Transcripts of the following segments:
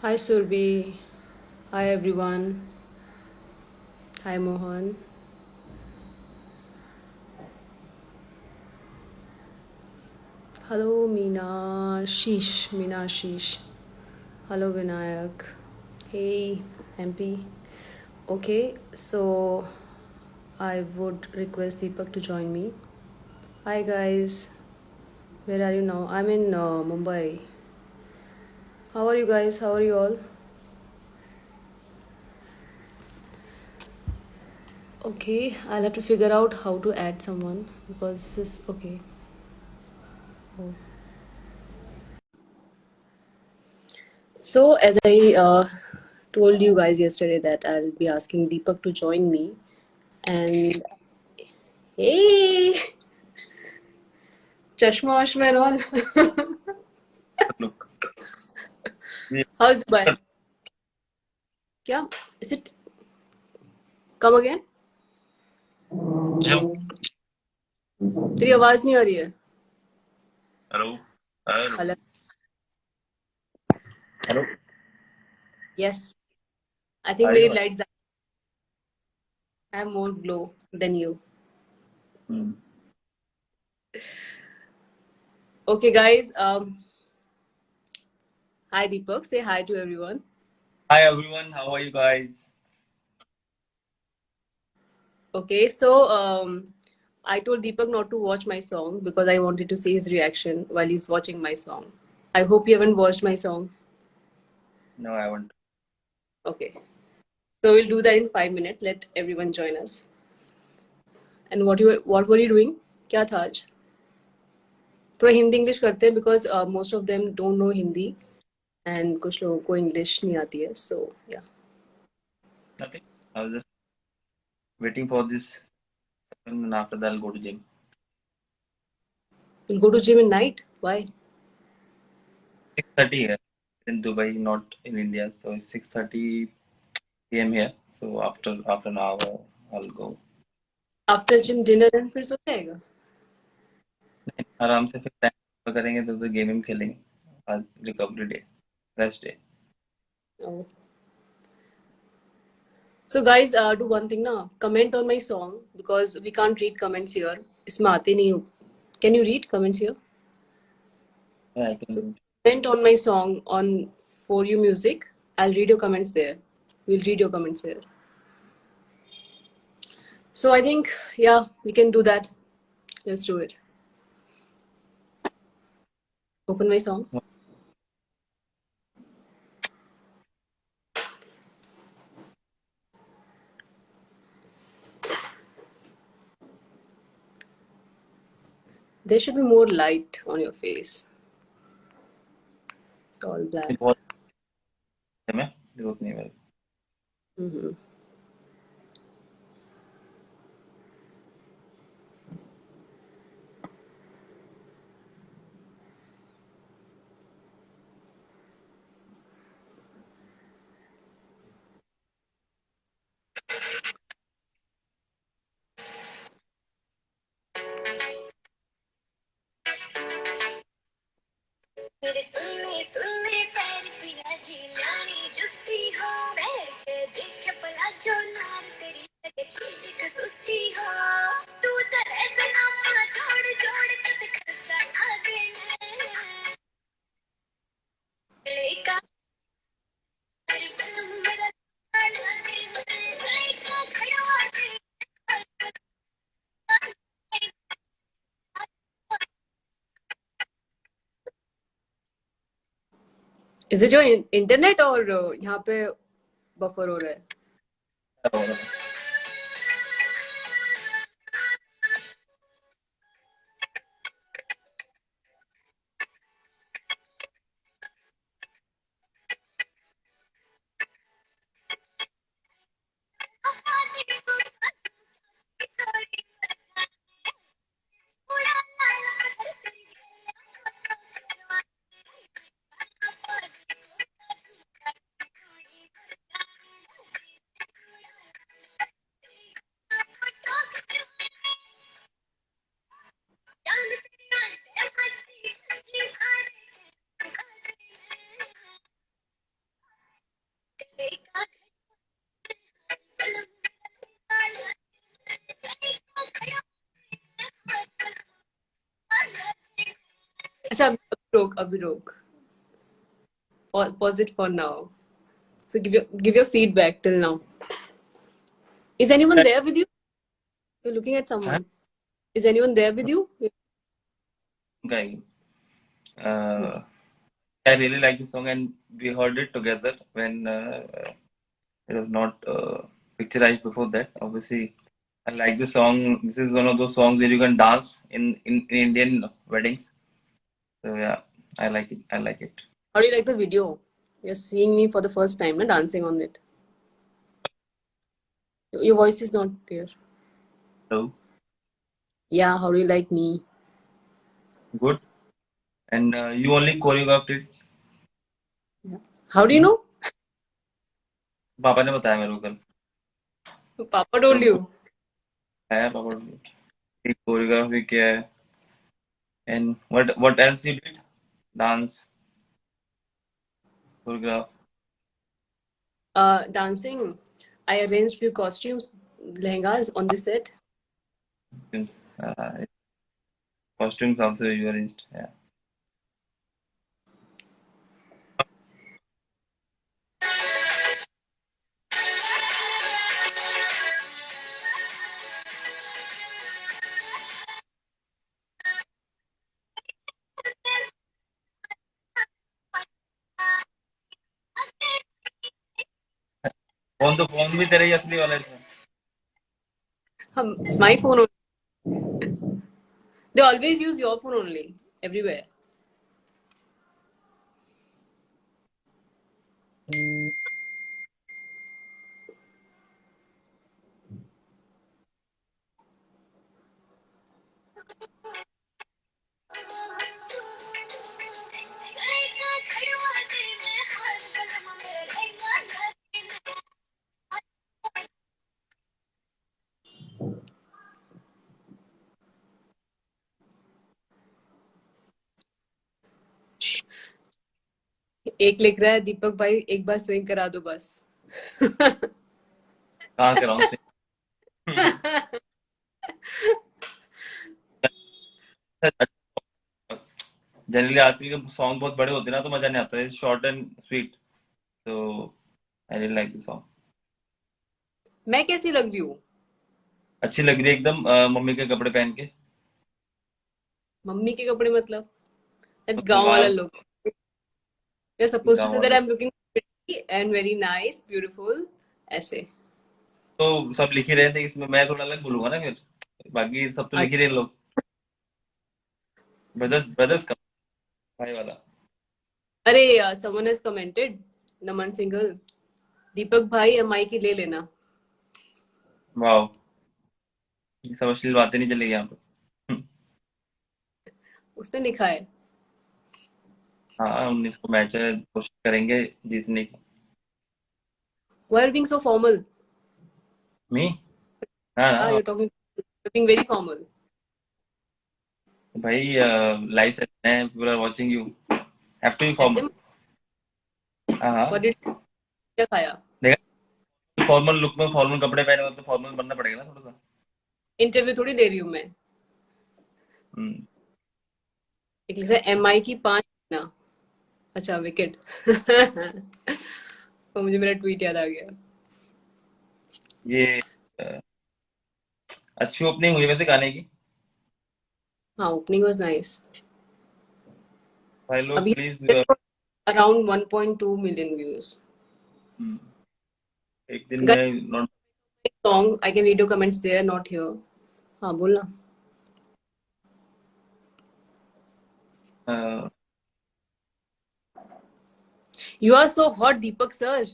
Hi Surbi. Hi everyone. Hi Mohan. Hello Meena Sheesh. Meena Sheesh. Hello Vinayak. Hey MP. Okay, so I would request Deepak to join me. Hi guys. Where are you now? I'm in Mumbai. How are you guys? How are you all? Okay, I'll have to figure out how to add someone because this. Okay. Oh. So, as I told you guys yesterday, that I'll be asking Deepak to join me. And hey, Chashma Washma and all. Look, ये How's Dubai? क्या? Is it come again? जो तेरी आवाज नहीं आ रही है. Hello hello Hello. Hello Yes. I think आ रही मेरी है बात? lights have more glow than you. Hmm. Okay, guys. Hi Deepak. Say hi to everyone. Hi everyone, how are you guys? Okay, so I told Deepak not to watch my song because I wanted to see his reaction while he's watching my song. I hope you haven't watched my song. No, I haven't. Okay. So we'll do that in 5 minutes. Let everyone join us. And what were you doing? क्या था आज? थोड़ा Hindi English करते हैं because most of them don't know Hindi and कुछ लोगों को English नहीं आती है. So yeah. Nothing. I was just waiting for this and after that I'll go to gym. You'll go to gym in night. Why? 6:30 here in Dubai, not in India. So it's 6:30 p.m. here. So after an hour I'll go. After gym dinner and फिर सो जाएगा. आराम से फिर time करेंगे तो gaming खेलेंगे. आज recovery day, rest day. Oh. So guys, do one thing now. Comment on my song because we can't read comments here. इसमें आते नहीं हो. Can you read comments here? Yeah, I So can. comment on my song on For You Music. I'll read your comments there. We'll read your comments there. So I think yeah, we can do that. Let's do it. Open my song. There should be more light on your face. It's all ये black. बहुत है मैं जरूरत नहीं है. Hmm. मेरे सुनने सुनने पैर पिया झीलानी जुत्ती हो पैर के देखे पला जो नार तेरी लगे चीज कसुत्ती हो तू तो ऐसे नामा छोड़ छोड़ के ते खर्चा खा देने लेका तेरी फिल्म मेरा लाल तेरी मेरे का खड़वा तेरी Is it your internet or यहाँ पे buffer हो रहा है? अभी रोक. Pause it for now. So give your feedback till now. Is anyone there with you? You're looking at हाँ someone. Is anyone there with you? guy. I really like this song, and we heard it together when it was not picturized before that. Obviously, I like this song. This is one of those songs where you can dance in Indian weddings. So yeah, I like it. I like it. How do you like the video? You're seeing me for the first time, na, dancing on it. Your voice is not clear. So Yeah, how do you like me? good. And you only choreographed it. How do you Hmm? know? पापा ने बताया मेरे को कल. Papa तो told उनको you. बताया पापा ने कोरियोग्राफी किया है. And what else you did? Dance, choreograph. Dancing. I arranged few costumes, lehengas on the set. Uh, costumes also you arranged. Yeah. Phone भी तेरा ही असली वाला है इसमें. It's my phone. They always use your phone only, everywhere. एक लिख रहा है दीपक भाई एक बार स्विंग करा दो बस. कहाँ कराऊं से. जनरली आजकल के सॉन्ग बहुत बड़े होते हैं ना, तो मजा नहीं आता है. Short and sweet. तो I really like the song. मैं कैसी लग रही हूँ? अच्छी लग रही है एकदम. मम्मी के कपड़े पहन के. मम्मी के कपड़े मतलब? That's गांव वाला salwar. look. You're supposed to गाँव say that वाले. I'm looking pretty and very nice, beautiful. ऐसे. तो सब लिख ही रहे थे इसमें, मैं थोड़ा अलग बोलूंगा ना फिर. बाकी सब तो लिख ही रहे हैं लोग. ब्रदर्स ब्रदर्स का भाई वाला. अरे someone has commented. नमन सिंघल. दीपक भाई एमआई की ले लेना. वाह, ये सब अश्लील बातें नहीं चलेगी यहाँ पे. उसने लिखा है. हाँ, 19 को मैच है, कोशिश करेंगे जीतने की. Why are you being so formal? मी. हाँ Ah, ना. you're being very formal. भाई लाइव सेशन है, people are watching you, have to be Let formal. them. हाँ हाँ. What did क्या खाया? देखा, फॉर्मल लुक में फॉर्मल कपड़े पहने हो तो फॉर्मल बनना पड़ेगा ना थोड़ा सा. इंटरव्यू थोड़ी दे रही हूँ मैं. हम्म. एक लिख रहा है एमआई की 5 ना. अच्छा विकेट. तो मुझे मेरा ट्वीट याद आ गया. ये अ, अच्छी ओपनिंग हुई वैसे गाने की. हाँ ओपनिंग वाज नाइस. भाई लोग अभी प्लीज. Around 1.2 million views. एक दिन में not. Song I can read your comments there not here. हाँ बोलना. You are so hot Deepak sir.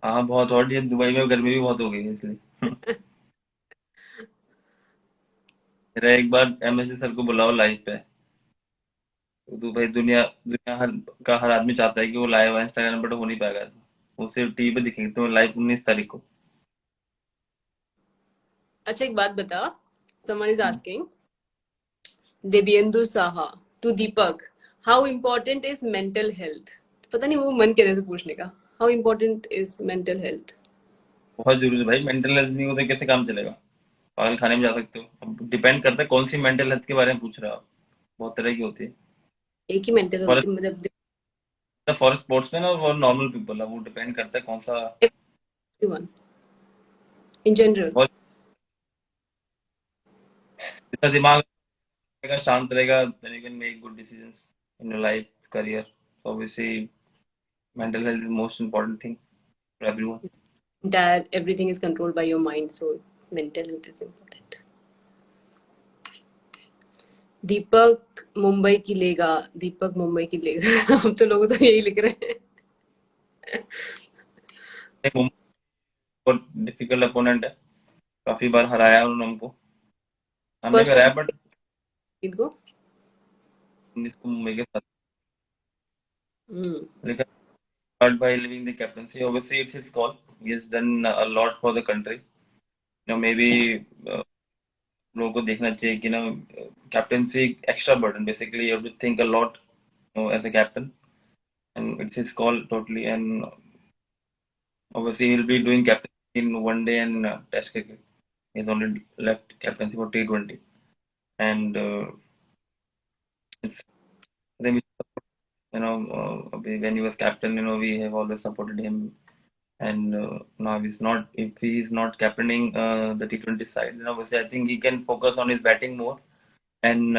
हाँ बहुत हॉट. ये दुबई में गर्मी भी बहुत हो गई है इसलिए. मेरा एक बार एमएसडी सर को बुलाओ लाइव पे. तो भाई दुनिया दुनिया का हर आदमी चाहता है कि वो लाइव इंस्टाग्राम पर, तो हो नहीं पाएगा. वो सिर्फ टीवी पे दिखेंगे तो लाइव 19 तारीख को. अच्छा एक बात बता. Someone is asking Devendu Saha to Deepak how important is mental health. पता नहीं वो मन करे से पूछने का. How important is mental health? बहुत जरूरी है भाई. मेंटल हेल्थ नहीं हो तो कैसे काम चलेगा. पागल खाने में जा सकते हो. अब डिपेंड करता है कौन सी मेंटल हेल्थ के बारे में पूछ रहे हो आप. बहुत तरह की होती है. एक ही मेंटल फॉर मतलब फॉर स्पोर्ट्समैन और नॉर्मल पीपल है, वो डिपेंड करता है कौन सा। Everyone in general. बहुत जितना दिमाग रहेगा, शांत रहेगा, then you can make good decisions in your life, career. So obviously mental health is the most important thing for everyone. Entire everything is controlled by your mind, so mental health is important. दीपक मुंबई की लेगा, दीपक मुंबई की लेगा। हम तो लोग तो यही लिख रहे हैं। मुंबई बहुत डिफिकल्ट अपोनेंट है, काफी बार हराया उन्होंने हमको, हमने भी फर्स्ट हराया, पोजीशन बट इनको। इसको मुंबई के साथ हम्म। लेकर start by leaving the captaincy. Obviously it's his call, he has done a lot for the country. Maybe लोगों को देखना चाहिए कि ना, captaincy extra burden, basically you have to think a lot as a captain, and it's his call totally. And obviously he'll be doing captaincy in one day and test cricket. He's only left captaincy for T20, and it's I think when he was captain, we have always supported him. And now he's not. If he is not captaining the T20 side, then obviously I think he can focus on his batting more and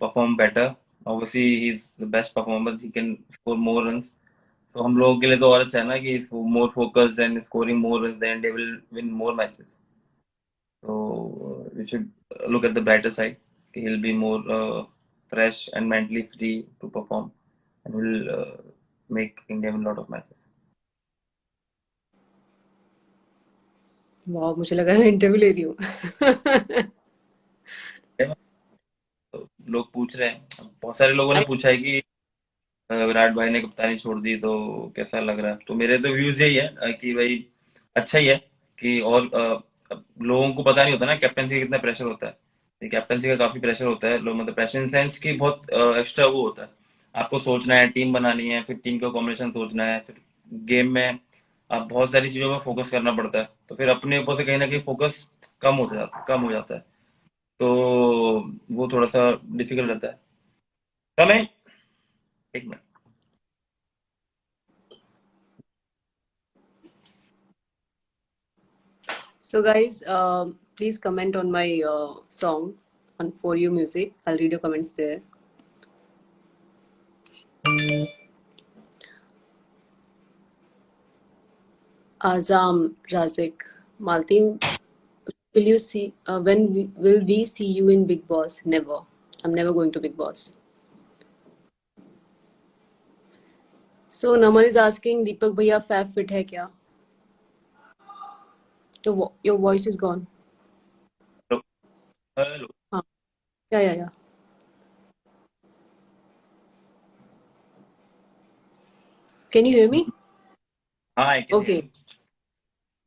perform better. Obviously he's the best performer. He can score more runs. So हम लोगों के लिए तो और अच्छा है ना कि he's more focused and scoring more runs, then they will win more matches. So we should look at the brighter side. He'll be more fresh and mentally free to perform, and will make India win a lot of matches. वाह, मुझे लगा interview ले रही हूँ। तो लोग पूछ रहे हैं, बहुत सारे लोगों ने पूछा है कि विराट भाई ने कप्तानी छोड़ दी तो कैसा लग रहा है। तो मेरे तो व्यूज यही है कि भाई अच्छा ही है कि, और अब लोगों को पता नहीं होता ना कैप्टनसी का कितना प्रेशर होता है। कैप्टनसी का काफी प्रेशर होता है, लोग मतलब प्रेशर इन सेंस की बहुत एक्स्ट्रा वो होता है। आपको सोचना है, टीम बनानी है, फिर टीम का कॉम्बिनेशन सोचना है, फिर गेम में आप बहुत सारी चीजों में फोकस करना पड़ता है, तो फिर अपने ऊपर से कहीं ना कहीं फोकस कम हो जाता है। तो वो थोड़ा सा डिफिकल्ट रहता है। समय एक minute. So guys, please comment on my song on For You Music. I'll read your comments there. Azam Razik, Malti, will you see will we see you in Big Boss? Never. I'm never going to Big Boss. So Naman is asking, Deepak भैया fab fit है क्या? Your voice is gone. Hello. हाँ, yeah. Can you hear me? हाँ, I can hear Okay. You.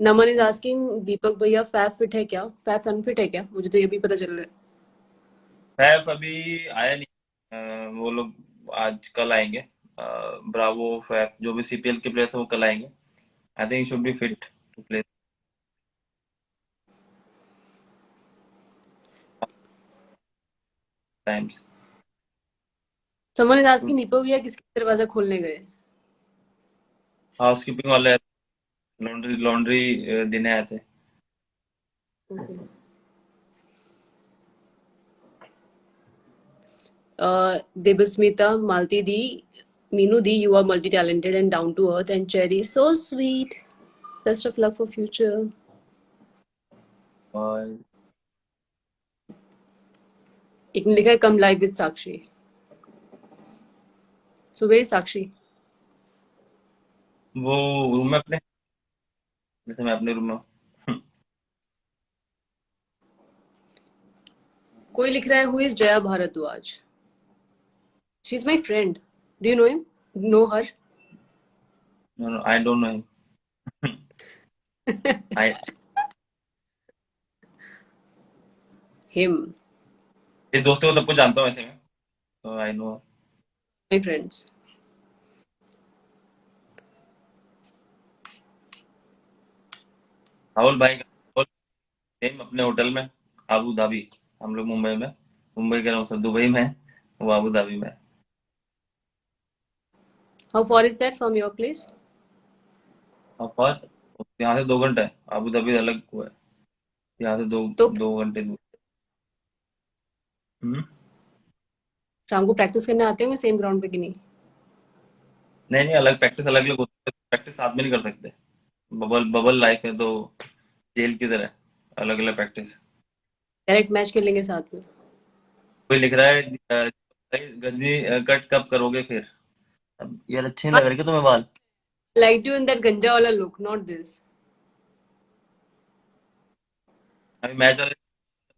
Naman is asking, Deepak भैया fab fit है क्या? Fab unfit है क्या? मुझे तो ये भी पता चल रहा है। फैफ अभी आया नहीं। वो लोग आज कल आएंगे। ब्रावो, फैफ, जो भी सीपीएल के प्लेयर्स हैं वो कल आएंगे। I think should be fit to play times. Someone is asking, Deepak भैया किसके दरवाजा खोलने गए? हाउस कीपिंग वाले लॉन्ड्री लॉन्ड्री देने आए थे। Okay. Debasmita, Malti Di, Meenu Di, you are multi-talented and down to earth, and Cherry, so sweet. Best of luck for future. और एक ने लिखा है, come live with Sakshi. So where is Sakshi? वो room में अपने, जैसे मैं अपने रूम में हूँ। कोई लिख रहा है, who is Jaya Bharadwaj? She is my friend. Do you know him? Know her? No, I don't know him. I Him. ये दोस्तों को सबको जानता हूँ ऐसे में, तो I know. My friends. Rahul भाई का सेम अपने होटल में, अबू धाबी। हम लोग मुंबई में, मुंबई कह रहा हूँ सर, दुबई में, वो अबू धाबी में। How far is that from your place? और यहाँ से 2 घंटा है, अबू धाबी अलग हुआ है, यहाँ से दो तो 2 घंटे दूर। हम्म। शाम को प्रैक्टिस करने आते होंगे सेम ग्राउंड पे कि नहीं? नहीं नहीं, अलग प्रैक्टिस अलग अलग होती है, प्रैक्टिस साथ में नहीं कर सकते। बबल बबल लाइफ है तो जेल की तरह, अलग अलग प्रैक्टिस। डायरेक्ट मैच खेलेंगे साथ में? कोई लिख रहा है गंजी कट कब करोगे फिर? अब यार अच्छे नहीं हाँ, लग रहे क्या तुम्हें बाल? लाइक यू इन दैट गंजा वाला लुक, नॉट दिस। अभी मैच वाले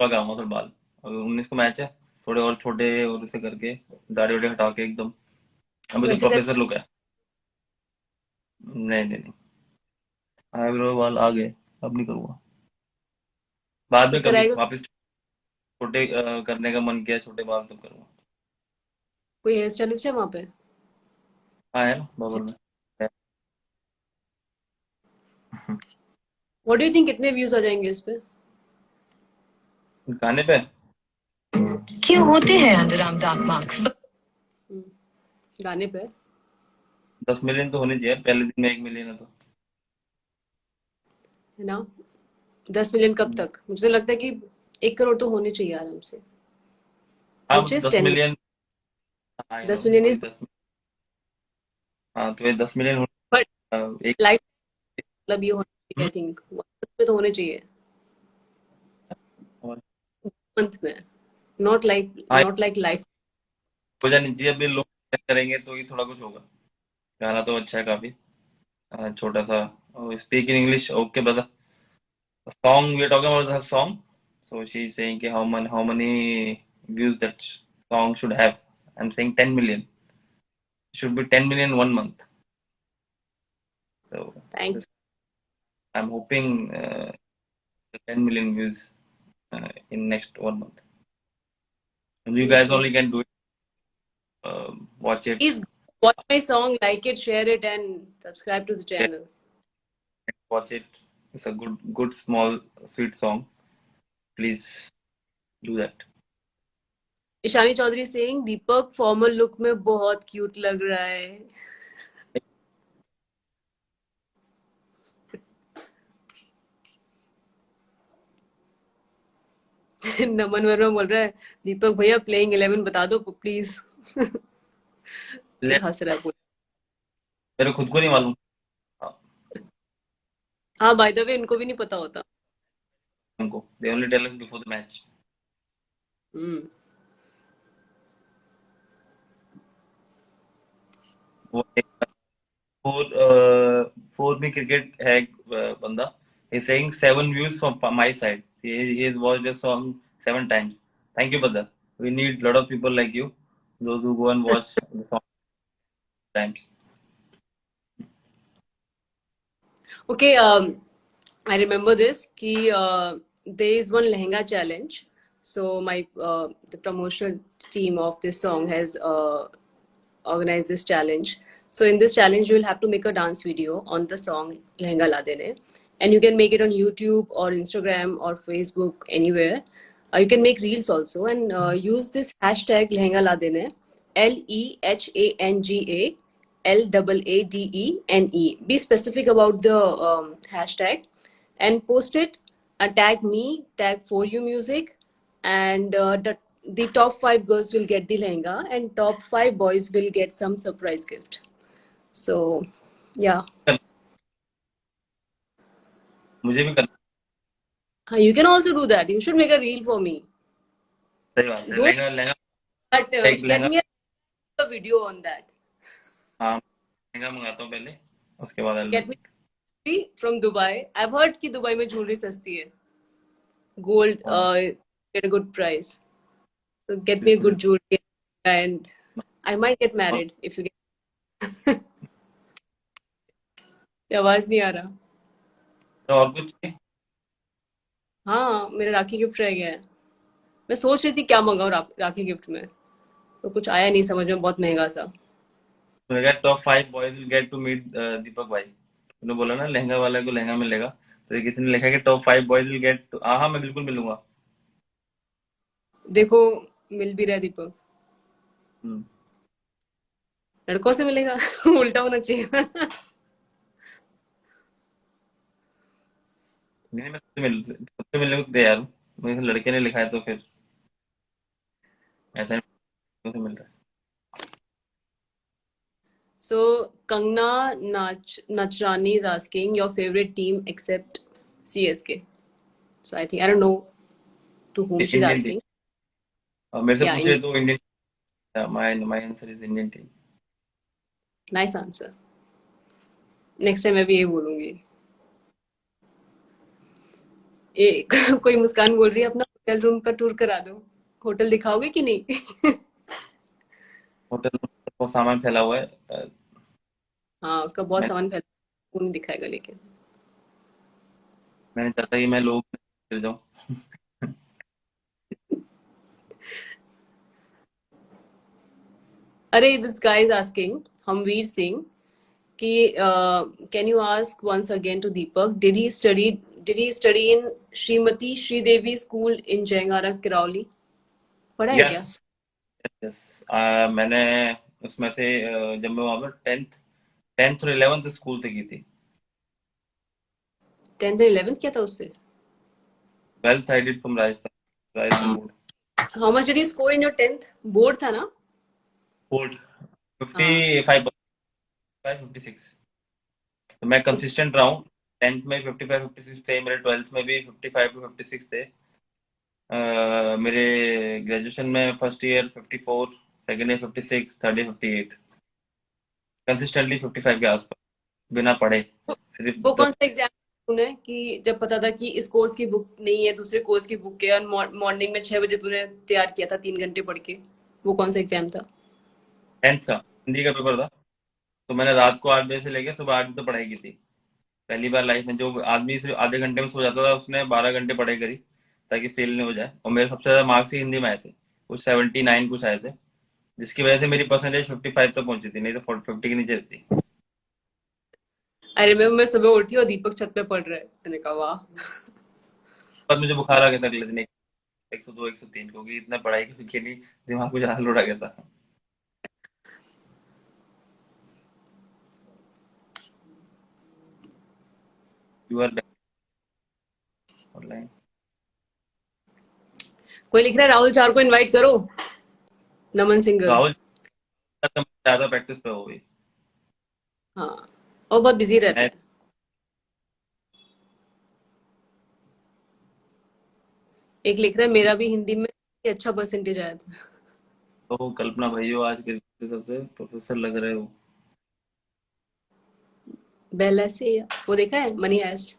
लगाऊंगा थोड़ा बाल, अभी 19 को मैच है, थोड़े और छोटे और इसे करके, दाढ़ी वाड़ी हटा के एकदम, अभी तो वैसे कर प्रोफेसर लुक है। नहीं नहीं नहीं, आईब्रो बाल आ गए, अब नहीं करूंगा, बाद में कब कभी कराएगा? वापस छोटे करने का मन किया, छोटे बाल तब करूंगा। कोई हेयर स्टाइलिस्ट है वहां पे? हाँ है ना बबल में है। व्हाट डू यू थिंक कितने व्यूज आ जाएंगे इस पे? गाने पे क्यों होते हैं अंडरआर्म डार्क मार्क्स? हम्म, गाने पे? 10 मिलियन तो होने चाहिए, पहले दिन में 1 मिलियन है तो। है ना? 10 मिलियन कब हम्म। तक? मुझे तो लगता है कि 1 करोड़ तो होने चाहिए आराम से। हाँ विच मतलब इज दस 10। मिलियन आई नो 10 मिलियन वही इज, 10। हाँ तो ये 10 मिलियन बट एक। लाइफ मतलब ये होना चाहिए, हम्म, आई थिंक 1 मंथ में तो होने चाहिए। और- मंथ में, नॉट लाइक, हाँ नॉट लाइक लाइफ। हो जानी चाहिए, अभी लोग करेंगे तो ही थोड़ा कुछ होगा। गाना तो अच्छा है काफी, छोटा सा। Speak in English okay brother, song we are talking about, the song. So she's saying कि how many views that song should have. I'm saying 10 million. Should be 10 million 1 month. So thank this, I'm hoping 10 million views in next 1 month. And you you, me guys too. only can do it. Watch it, please watch my song, like it, share it and subscribe to the share channel. it, watch it. It's a good small sweet song. Please do that. Ishani Chaudhary Singh, Deepak formal look में बहुत cute लग रहा है। नमन वर्मा बोल रहा है, दीपक भैया playing 11 बता दो प्लीज। ले, फिर हंस रहा है पूरा। मेरे खुद को नहीं मालूम। हाँ, हाँ, बाय द वे इनको भी नहीं पता होता। उनको they only tell us before the match. हम्म। वो फोर में क्रिकेट है एक बंदा, he's saying 7 views from my side. He has watched the song 7 times. Thank you brother, we need lot of people like you, those who go and watch the song times. Okay, I remember this कि there is one lehenga challenge. So my the promotional team of this song has organize this challenge. So in this challenge, you will have to make a dance video on the song Lehenga La Dene, and you can make it on YouTube or Instagram or Facebook, anywhere. You can make reels also and use this hashtag Lehenga La Dene, LEHANGA LAADENE. Be specific about the hashtag and post it and tag me, tag For You Music, and the top 5 girls will get the lehenga and top 5 boys will get some surprise gift. So yeah. मुझे भी करना। You can also do that. You should make a reel for me. सही बात है, Don't, lehenga lehenga but एक get lehenga. me a video on that. हाँ लहंगा मंगाता हूँ पहले, उसके बाद I'll Get do me it. from Dubai. I've heard कि दुबई में ज्वेलरी सस्ती है. Gold हाँ get a good price. So get me a बिल्कुल good बिल्कुल। jewelry and I might get और married if you get. आवाज नहीं आ रहा। और कुछ नहीं? हाँ, मेरा राखी गिफ्ट रह गया है। मैं सोच रही थी क्या मंगाऊं राखी गिफ्ट में, तो कुछ आया नहीं समझ में, बहुत महंगा सा। तो मेरा top 5 boys will get to meet Deepak भाई। तूने बोला ना लहंगा वाले को लहंगा मिलेगा, तो ये किसी ने लिखा कि top 5 boys will get two, हाँ हाँ मैं बिल्कुल मिलूंगा। देखो, मिल भी रहा है दीपक। हम्म। लड़कों से मिलेगा। उल्टा होना चाहिए। नहीं, मैं सबसे मिलने को तैयार हूँ। मुझे लड़के ने लिखा है तो फिर ऐसा नहीं से मिल रहा है। So Kangna Nachrani is asking your favorite team except CSK. So I think I don't know to whom she's Indian team. asking. और मेरे से Yeah, पूछे Indian. तो Indian, my answer is Indian team. Nice answer. Next time मैं भी यही बोलूंगी। कोई मुस्कान बोल रही है अपना होटल रूम का टूर करा दो। होटल दिखाओगे कि नहीं? होटल में बहुत सामान फैला हुआ है। हाँ, उसका बहुत मैं सामान फैला, वो नहीं दिखाएगा लेकिन। मैंने चाहता कि मैं लोग गिर जाऊं। अरे this guy is asking Hamveer Singh कि can you ask once again to Deepak did he study in Shrimati Sridevi school in Jayangara Karauli? पढ़ा है यस, क्या? यस। मैंने उसमें से जब मैं वहां पर टेंथ टेंथ और 11th स्कूल से की थी। 10th और 11th क्या था उससे? 12th I did from Rajasthan board. How much did you score in your 10th? Board था ना? बोर्ड हाँ। 55, 56। तो मैं कंसिस्टेंट रहा हूँ। 10th में 55 56 थे मेरे, 12th में भी 55 टू 56 थे। मेरे ग्रेजुएशन में first year 54, second year 56, third year 58। Consistently 55 के आसपास बिना पढ़े, वो सिर्फ वो जब कौन सा एग्जाम तूने कि जब पता था कि इस कोर्स की बुक नहीं है, दूसरे कोर्स की बुक है, और मॉर्निंग में 6 बजे तूने तैयार किया था 3 घंटे पढ़ के? वो कौन सा एग्जाम था? 10th का हिंदी का पेपर था। तो मैंने रात को 8 बजे से लेकर सुबह 8 बजे तक पढ़ाई की थी। पहली बार लाइफ में जो आदमी सिर्फ आधे घंटे में सो जाता था, उसने 12 घंटे पढ़ाई करी ताकि फेल नहीं हो जाए। और मेरे सबसे ज्यादा मार्क्स ही हिंदी में आए थे, कुछ 79 कुछ आए थे, जिसकी वजह से मेरी परसेंटेज 55 तक पहुंची थी, नहीं तो 50 के नीचे रहती। अरे मैं सुबह उठी और दीपक छत पे पढ़ रहा है, मैंने कहा वाह। पर मुझे बुखार आ गया था अगले दिन, 102 103, क्योंकि इतना पढ़ाई की नहीं, दिमाग को ज्यादा लोड आ गया था। You are online. कोई लिख रहा है राहुल चार को इनवाइट करो। नमन सिंगर। राहुल ज्यादा प्रैक्टिस पे हो गई। हाँ, और बहुत बिजी रहता मैं है। एक लिख रहा है मेरा भी हिंदी में अच्छा परसेंटेज आया था। तो कल्पना भाई हो आज के सबसे प्रोफेसर लग रहे हो। बेला से वो देखा है मनी हाइस्ट?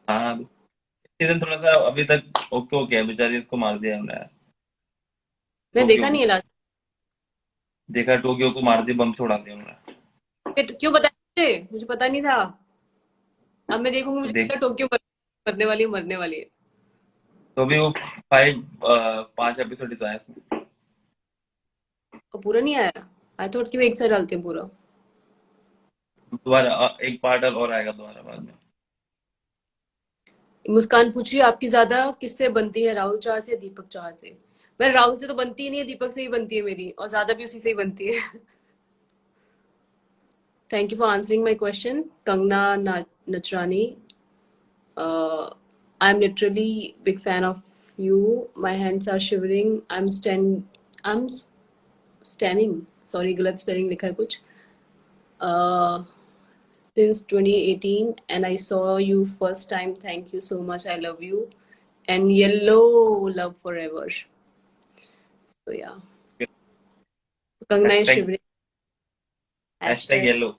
हाँ, सीजन थोड़ा सा अभी तक ओके ओके है, बेचारी इसको मार दिया हमने यार। मैंने टोक्यो देखा को नहीं है लास्ट। देखा, टोक्यो को मार दिया, बम से उड़ा दिया हमने। क्यों बताया मुझे पता नहीं था। अब मैं देखूंगी, तो मुझे देख, लगता है टोक्यो मरने वाली है, मरने वाली है। तो अभी वो 5 एपिसोड ही तो आया इसमें। और पूरा नहीं आया? आई थॉट कि वो एक साथ डालते हैं पूरा। दोबारा एक पार्ट और आएगा दोबारा बाद में। मुस्कान पूछ रही है आपकी ज्यादा किससे बनती है, राहुल चाह से या दीपक चाह से? मैं राहुल से तो बनती ही नहीं है, दीपक से ही बनती है मेरी, और ज्यादा भी उसी से ही बनती है। Thank you for answering my question Kangana Nachrani. I am literally big fan of you. My hands are shivering. I am stanning. Sorry, गलत स्पेलिंग लिखा है कुछ। Since 2018 and I saw you first time. Thank you so much. I love you. And yellow love forever. So yeah. Kangna is hashtag shivering. Hashtag Hashtag yellow,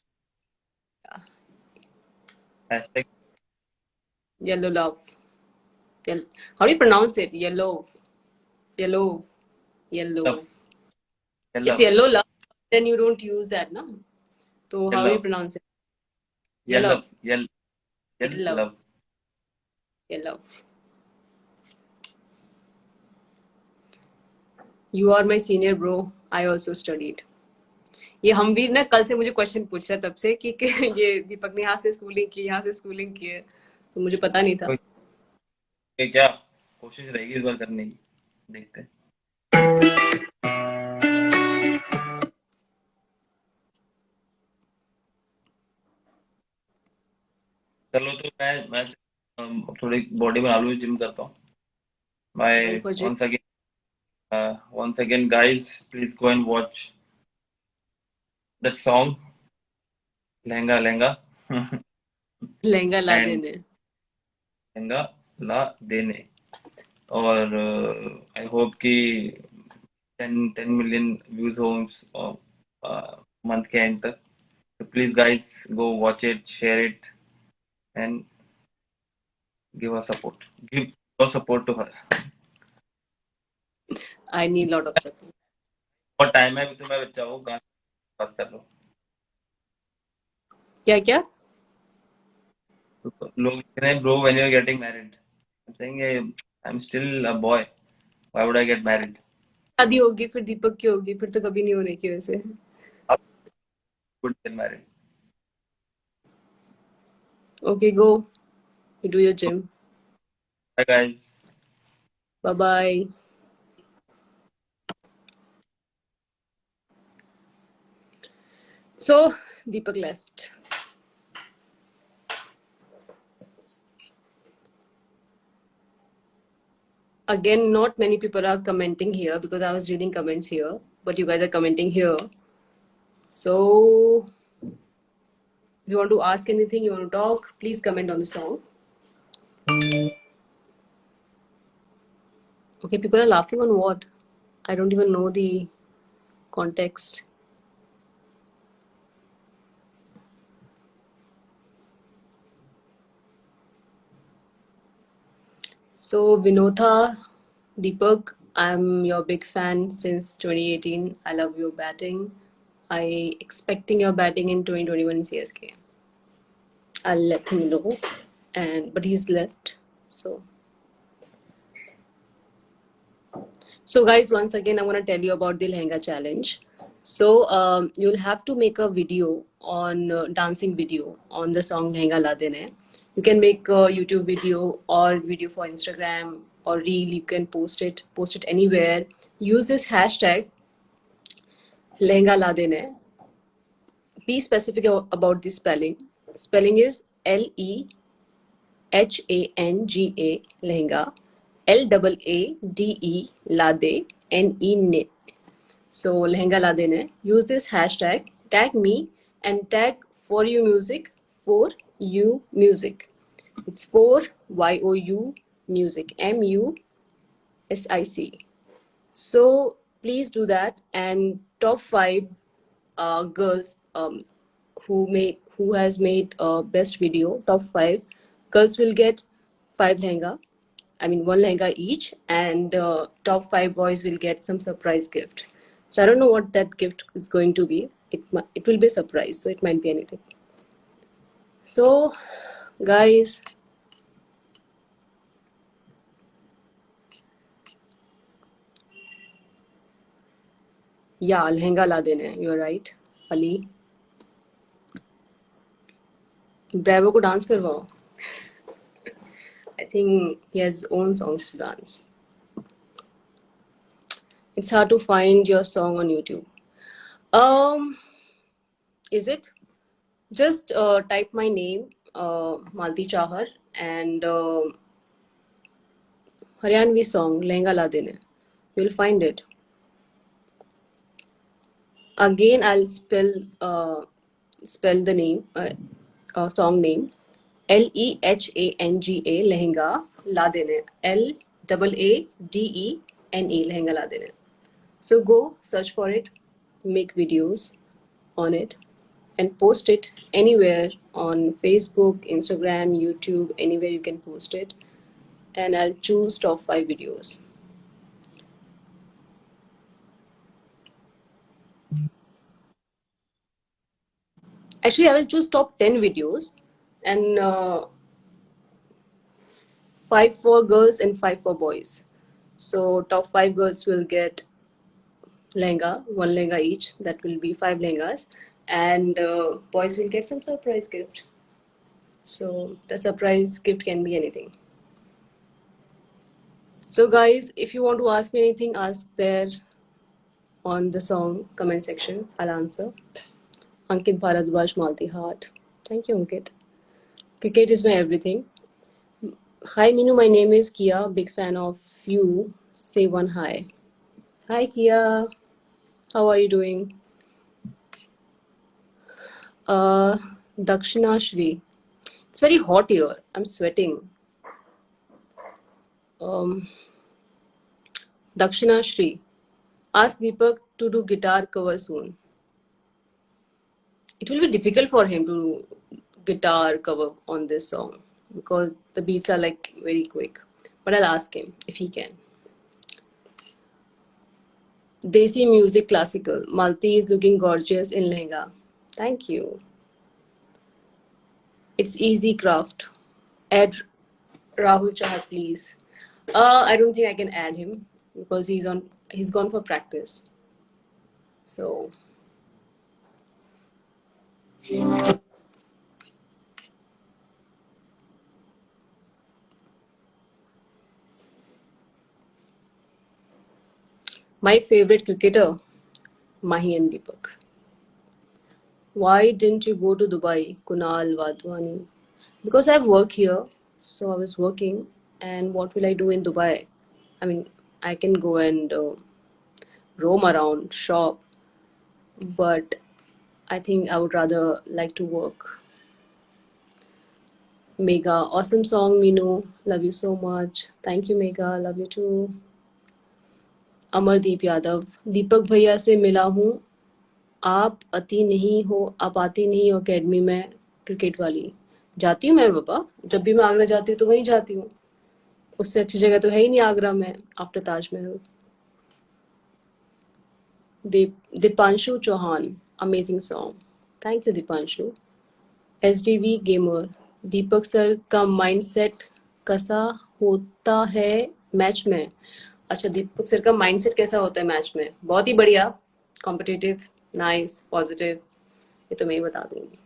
hashtag yellow love. How do you pronounce it? Yellow. Yellow. Love, Yellow. It's yellow, yellow love. Then you don't use that, no? So how do yellow, you pronounce it? Yellow, Yellow. Yellow, Yellow. Love. Yellow. You are my senior, bro. I also studied. ये हमवीर ना कल से मुझे question पूछ रहा है तब से कि ये दीपक ने यहाँ से स्कूलिंग की, यहाँ से स्कूलिंग की है, तो मुझे पता नहीं था। क्या कोशिश रहेगी इस बार करने की, देखते हैं। चलो तो मैं थोड़ी बॉडी बना लूँ, जिम करता हूँ. Going My for gym. once again, guys, please go and watch that song, Lehenga Lehenga, Lehenga La and Dene. Lehenga La Dene. और आई होप कि 10 million व्यूज हो मंथ के एंड तक. So please, guys, go watch it, share it, and give her support. Give your support to her. I need a lot of support. और time है अभी, तो मैं बच्चा हूँ, गाना बात कर लो. क्या क्या? तो लोग कह रहे हैं, bro, when you're getting married. I'm saying, I'm still a boy. Why would I get married? शादी होगी फिर दीपक की होगी, फिर तो कभी नहीं होने की वैसे. Up would get married. Okay, go. You do your gym. Bye, guys. Bye bye. So Deepak left. Again, not many people are commenting here because I was reading comments here, but you guys are commenting here. So if you want to ask anything, you want to talk, please comment on the song. Okay, people are laughing on what? I don't even know the context. So Vinodha, Deepak, I'm your big fan since 2018. I love your batting. I expecting your batting in 2021 in CSK. I'll let him know, and but he's left. So guys, once again, I'm gonna tell you about the Lehenga challenge. So you'll have to make a video on dancing video on the song Lehenga La Dene. You can make a YouTube video or video for Instagram or reel. You can post it anywhere. Use this hashtag Lehenga La Dene. Be specific about the spelling. Spelling is Lehenga, lehenga, Lade, lade, ne. So lehenga lade ne. Use this hashtag. Tag me and tag for you music. For you music. It's for YOU music. MUSIC. So please do that. And top 5 girls who has made best video, top 5 girls will get 5 lehenga. I mean, one lehenga each, and top 5 boys will get some surprise gift. So I don't know what that gift is going to be. It will be a surprise, so it might be anything. So, guys, yeah, lehenga la dene. You're right, Ali. Bravo को dance करवाओ. I think he has his own songs to dance. It's hard to find your song on YouTube. Is it? Just type my name, Malti Chahar, and Haryanvi song, Lehenga La Dene. You'll find it. Again, I'll spell the name, song name, Lehenga, Lehenga La Dene, Ladene, Lehenga La Dene. So go search for it, make videos on it, and post it anywhere on Facebook, Instagram, YouTube, anywhere you can post it. And I'll choose top 5 videos. Actually, I will choose top 10 videos and 5 for girls and 5 for boys. So top 5 girls will get lehenga, one lehenga each. That will be 5 lehengas, and boys will get some surprise gift. So the surprise gift can be anything. So guys, if you want to ask me anything, ask there on the song comment section. I'll answer. Ankit Bharadwaj Malti Heart. Thank you, Ankit. Cricket is my everything. Hi Minu, my name is Kia. Big fan of you. Say one hi. Hi Kia. How are you doing? Uh, Dakshina Shri. It's very hot here. I'm sweating. Um, Dakshina Shri. Ask Deepak to do guitar cover soon. It will be difficult for him to do guitar cover on this song because the beats are like very quick. But I'll ask him if he can. Desi music classical. Malti is looking gorgeous in lehenga. Thank you. It's easy craft. Add Rahul Chahat, please. I don't think I can add him because he's gone for practice. So my favorite cricketer, Mahi and Deepak. Why didn't you go to Dubai, Kunal Wadhwani? Because I work here, so I was working, and what will I do in Dubai? I mean, I can go and roam around, shop, but I think I would rather like to work. Mega, awesome song, Minu. Love you so much. Thank you, Mega. Love you too. Amardeep Yadav दीपक भैया से मिला हूँ आप आती नहीं हो academy में cricket वाली जाती हूँ मैं बाबा जब भी मैं आगरा जाती हूँ तो वहीं जाती हूँ उससे अच्छी जगह तो है ही नहीं आगरा में after Taj Mahal Deepanshu Chauhan amazing song thank you Deepanshu SDV gamer Deepak sir का माइंडसेट कैसा होता है मैच में अच्छा दीपक सर का माइंडसेट कैसा होता है मैच में बहुत ही बढ़िया कॉम्पिटिटिव नाइस पॉजिटिव ये तो मैं ही बता दूंगी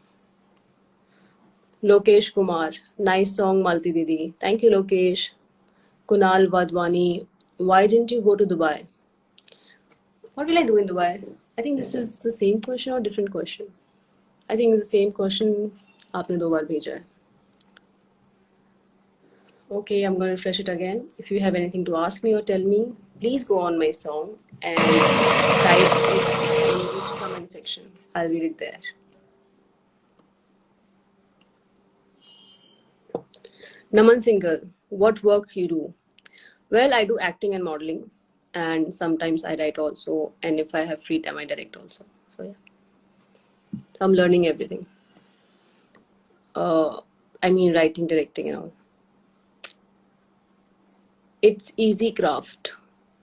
लोकेश कुमार नाइस सॉन्ग मालती दीदी thank you Lokesh Kunal Wadhwani why didn't you go to Dubai what will I do in Dubai I think this is the same question और different question I think is the same question आपने 2 बार भेजा है Okay, I'm going to refresh it again. If you have anything to ask me or tell me, please go on my song and type it in the comment section. I'll read it there. Naman Singhal, what work you do? Well, I do acting and modeling, and sometimes I write also. And if I have free time, I direct also. So yeah, so I'm learning everything. I mean, writing, directing, and all. It's easy craft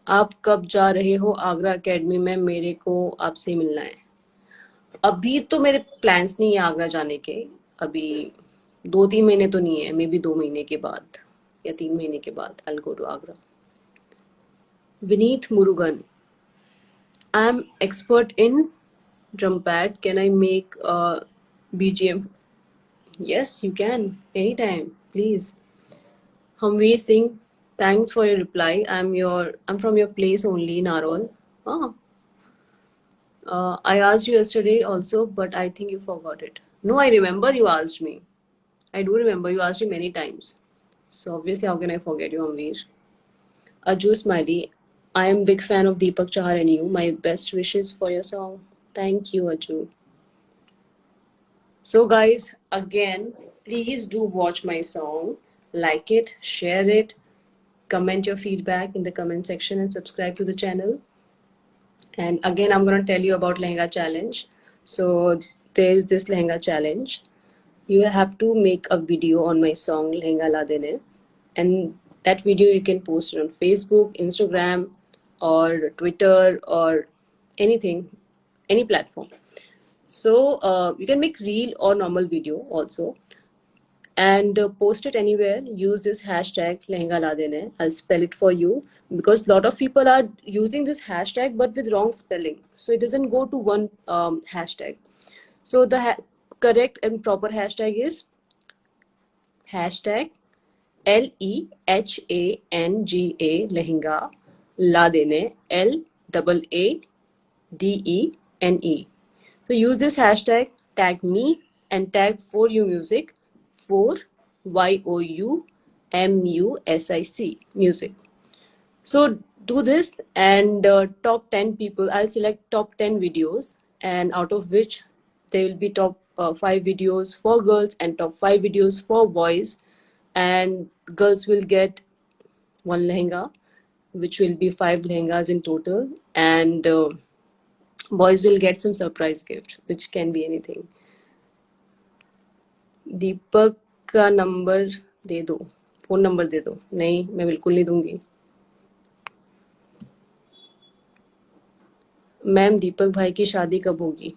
आप कब जा रहे हो Agra academy में मेरे को आपसे मिलना है अभी तो मेरे प्लान्स नहीं है आगरा जाने के अभी 2-3 महीने तो नहीं है मे बी 2 महीने के बाद या 3 महीने के बाद I will go to Agra Vineet Murugan I am expert in drum pad can I make BGM yes you can any time please Hamveer Singh, thanks for your reply. I'm from your place only, Narol. Ah, I asked you yesterday also, but I think you forgot it. No, I remember you asked me. I do remember you asked me many times. So obviously, how can I forget you, Hamveer? Aju Smiley, I am big fan of Deepak Chahar and you. My best wishes for your song. Thank you, Aju. So guys, again, please do watch my song, like it, share it, comment your feedback in the comment section and subscribe to the channel. And again, I'm going to tell you about Lehenga Challenge. So there's this Lehenga Challenge. You have to make a video on my song Lehenga La Dene, and that video you can post it on Facebook, Instagram, or Twitter, or anything, any platform. So you can make reel or normal video also, and post it anywhere. Use this hashtag lehenga la dene. I'll spell it for you because a lot of people are using this hashtag but with wrong spelling, so it doesn't go to one hashtag. So the correct and proper hashtag is hashtag LEHANGA lehenga la dene LAADENE. So use this hashtag, tag me and tag For You Music 4YOUMUSIC, music. So do this, and top 10 people, I'll select top 10 videos, and out of which there will be top 5 videos for girls and top 5 videos for boys. And girls will get one lehenga, which will be 5 lehengas in total, and boys will get some surprise gift, which can be anything. दीपक का number दे दो, phone number दे दो. नहीं, मैं बिल्कुल नहीं दूंगी. Ma'am, दीपक भाई की शादी कब होगी?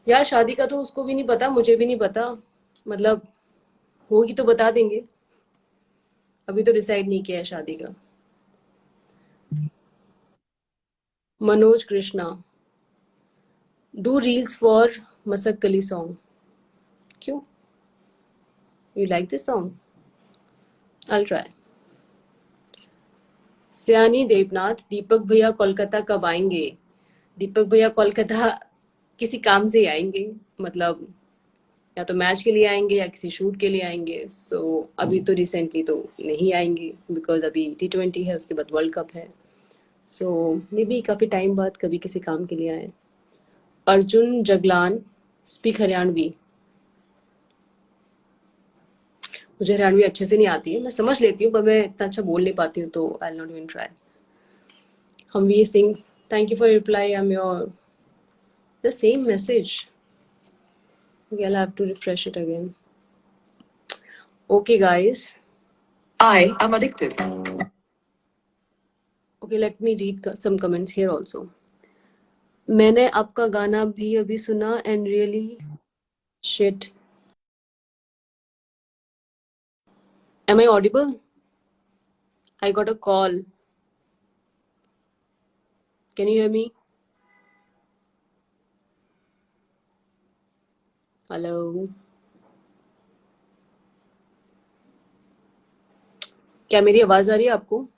यार, शादी का तो उसको भी नहीं पता, मुझे भी नहीं पता. मतलब होगी तो बता देंगे. अभी तो डिसाइड नहीं किया है शादी का. Manoj Krishna, do reels for Masakali song. क्यों? You like this song? I try. Siyani Devnath, दीपक भैया कोलकाता कब आएंगे? दीपक भैया कोलकाता किसी काम से ही आएंगे. मतलब या तो मैच के लिए आएंगे या किसी शूट के लिए आएंगे. सो अभी तो रिसेंटली तो नहीं आएंगे, बिकॉज अभी T20 है, उसके बाद वर्ल्ड कप है. सो मे बी काफ़ी टाइम बाद कभी किसी काम के लिए आए. अर्जुन जगलान, स्पीक हरियाणवी. मुझे हरियाणवी अच्छे से नहीं आती है, मैं समझ लेती हूँ पर मैं इतना अच्छा बोल नहीं पाती हूँ, तो I not even try. Hamveer Singh, thank you for reply. I am your the same message. Okay, I'll have to refresh it again. Okay, guys. I am addicted. Okay, let me read some comments here also. मैंने आपका गाना भी अभी सुना and really shit. Am I audible? I got a call. Can you hear me? Hello. क्या मेरी आवाज आ रही है आपको?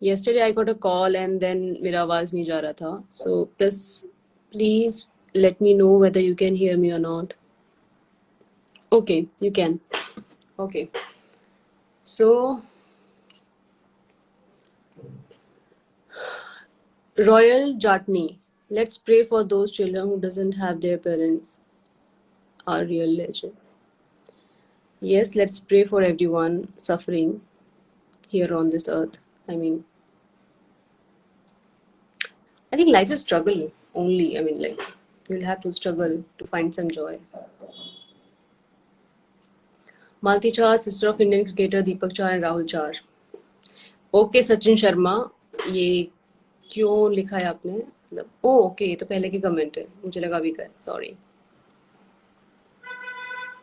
Yesterday I got a call and then मेरा आवाज नहीं जा रहा था. So please let me know whether you can hear me or not. Okay, you can. Okay. So Royal Jatni, let's pray for those children who doesn't have their parents. Are real legend. Yes, let's pray for everyone suffering here on this earth. I mean, I think life is struggle only. I mean, like, you'll have to struggle to find some joy. Malti Char, sister of Indian cricketer Deepak Char and Rahul Char. Okay, Sachin Sharma, ये क्यों लिखा है आपने? मतलब okay, ये तो पहले की कमेंट है, मुझे लगा अभी का है. Sorry.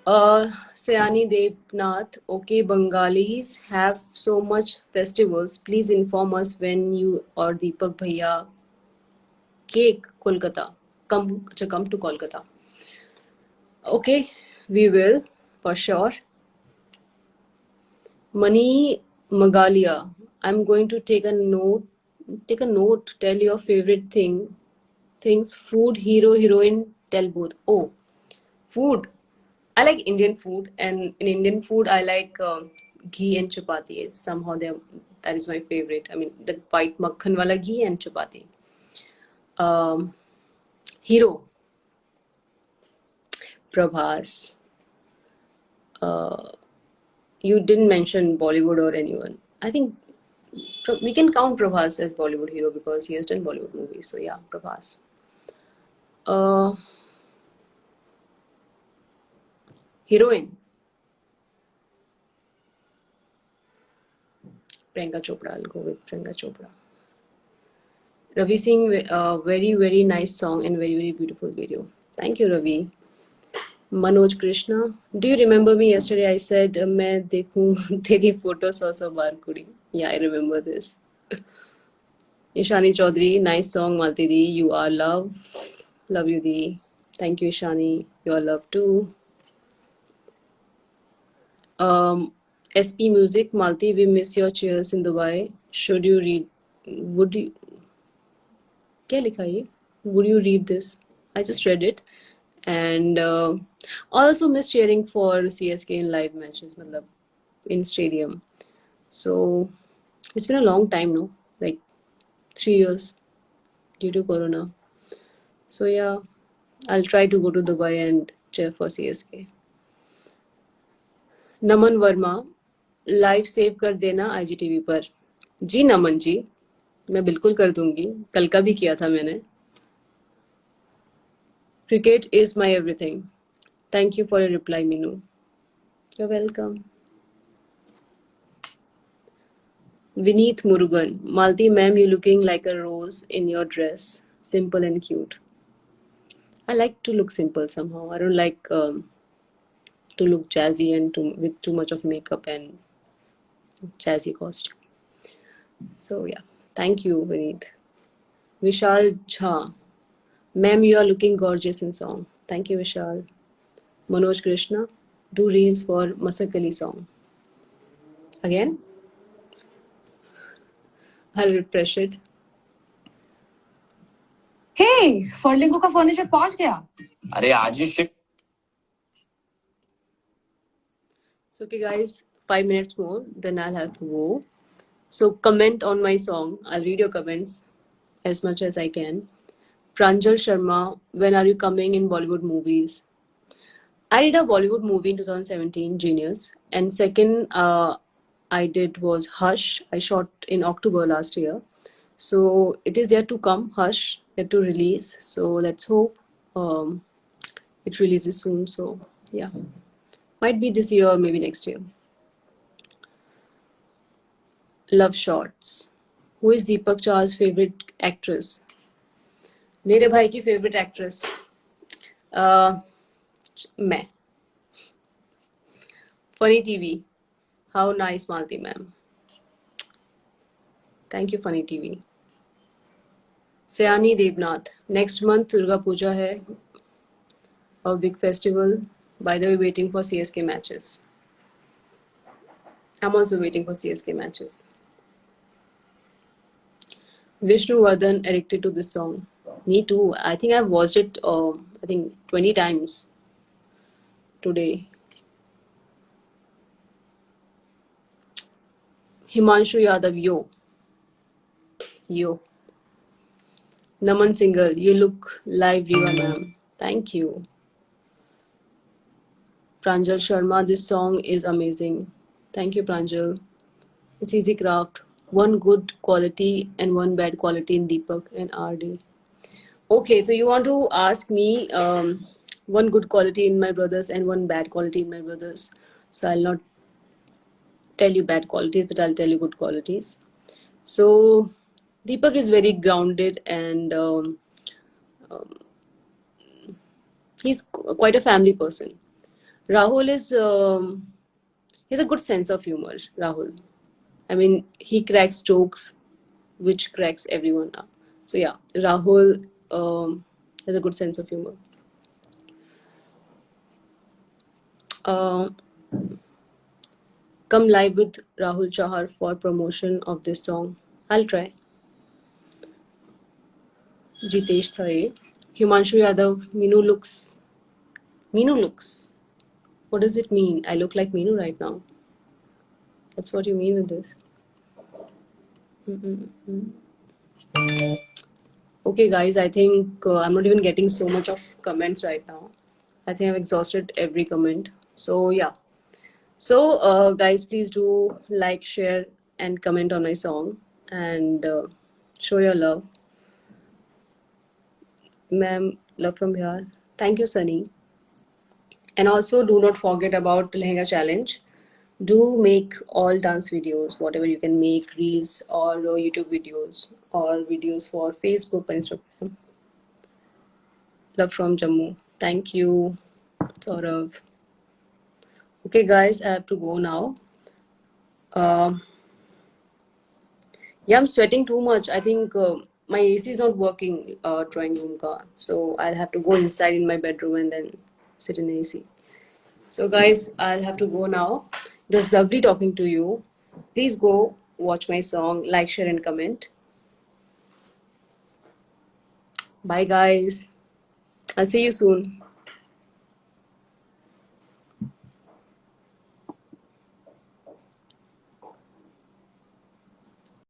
Sayani Devnath, okay, Bengalis have so much festivals. Please inform us when you or Deepak Bhaiya cake Kolkata. Come to Kolkata. Okay, we will for sure. Mani Magalia, I'm going to take a note. Tell your favorite things. Food, hero, heroine. Tell both. Oh, food. I like Indian food, and in Indian food, I like ghee and chapati. Somehow that is my favorite. I mean, the white makhan wala ghee and chapati. Hero, Prabhas. You didn't mention Bollywood or anyone. I think we can count Prabhas as Bollywood hero because he has done Bollywood movies. So yeah, Prabhas. Heroine, Priyanka Chopra. I'll go with Priyanka Chopra. Ravi Singh, very, very nice song and very, very beautiful video. Thank you, Ravi. Manoj Krishna, do you remember me yesterday? I said, मैं देखूं तेरी photo 100 बार कुड़ी. Yeah, I remember this. Ishani Chaudhary, nice song, Malti Di. You are love. Love you, Di. Thank you, Ishani. You are love too. SP Music, Malti, we miss your cheers in Dubai. Should you read? Would you? क्या लिखा है? Would you read this? I just read it, and also miss cheering for CSK in live matches, matlab, in stadium. So it's been a long time, no? Like 3 years due to Corona. So yeah, I'll try to go to Dubai and cheer for CSK. Naman Verma, live save कर देना IGTV पर. जी नमन जी, मैं बिल्कुल कर दूंगी. कल का भी किया था मैंने. Cricket is my everything. Thank you for your reply, Minu. You're welcome. Vineet Murugan, Malti ma'am, you looking like a rose in your dress. Simple and cute. I like to look simple somehow. I don't like to look jazzy and with too much of makeup and jazzy costume. So yeah, thank you, Vineet. Vishal Jha, ma'am, you are looking gorgeous in song. Thank you, Vishal. Manoj Krishna, do reels for Masakali song. Again, I'll refresh it. Hey, फर्लिंगो का furniture पहुंच गया. अरे आज ही ship. So, okay, guys, 5 minutes more, then I'll have to go. So, comment on my song. I'll read your comments as much as I can. Pranjal Sharma, when are you coming in Bollywood movies? I did a Bollywood movie in 2017, Genius. And second, I did was Hush. I shot in October last year. So it is yet to come, Hush, yet to release. So let's hope it releases soon. So yeah, might be this year or maybe next year. Love Shots. Who is Deepak Chah's favorite actress? मेरे भाई की favorite actress. मैं. Funny TV. How nice, Malti ma'am. Thank you, Funny TV. Sayani Devnath. Next month, Durga Puja hai. A big festival. By the way, waiting for CSK matches. I'm also waiting for CSK matches. Vishnu Vardhan addicted to this song. Me too. I think I've watched it. I think 20 times today. Himanshu Yadav, yo. Naman Singhal, you look live, Riva ma'am. Thank you. Pranjal Sharma, this song is amazing. Thank you, Pranjal. It's easy craft. One good quality and one bad quality in Deepak and RD. Okay, so you want to ask me one good quality in my brothers and one bad quality in my brothers. So I'll not tell you bad qualities, but I'll tell you good qualities. So Deepak is very grounded and he's quite a family person. Rahul is he has a good sense of humor. Rahul, I mean, he cracks jokes, which cracks everyone up. So yeah, Rahul has a good sense of humor. Come live with Rahul Chahar for promotion of this song. I'll try. Jitesh Thare. Himanshu Yadav. Minu looks. What does it mean? I look like Minu right now. That's what you mean with this. Okay, guys, I think I'm not even getting so much of comments right now. I think I've exhausted every comment. So yeah. So guys, please do like, share, and comment on my song and show your love. Ma'am, love from Bihar. Thank you, Sunny. And also do not forget about Lehenga Challenge. Do make all dance videos, whatever you can make, reels or YouTube videos or videos for Facebook and Instagram. Love from Jammu. Thank you, Saurav. Okay, guys, I have to go now. Yeah, I'm sweating too much. I think my AC is not working, drawing room ka. So I'll have to go inside in my bedroom and then sit in AC. So guys, I'll have to go now. It was lovely talking to you. Please go watch my song, like, share, and comment. Bye, guys. I'll see you soon.